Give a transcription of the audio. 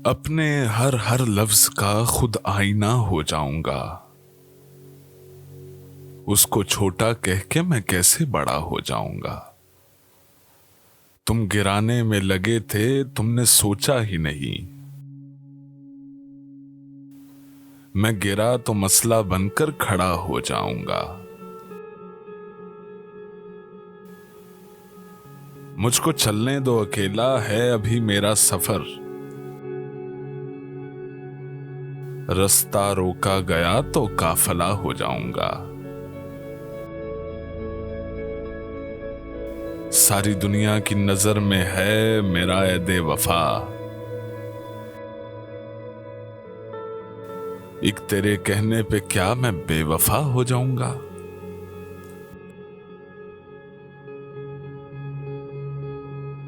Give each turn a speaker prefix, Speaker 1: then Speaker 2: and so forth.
Speaker 1: अपने हर हर लफ्ज का खुद आईना हो जाऊंगा। उसको छोटा कह के मैं कैसे बड़ा हो जाऊंगा। तुम गिराने में लगे थे, तुमने सोचा ही नहीं। मैं गिरा तो मसला बनकर खड़ा हो जाऊंगा। मुझको चलने दो, अकेला है अभी मेरा सफर। रास्ता रोका गया तो काफिला हो जाऊंगा। सारी दुनिया की नजर में है मेरा ऐदे वफा। एक तेरे कहने पे क्या मैं बेवफा हो जाऊंगा।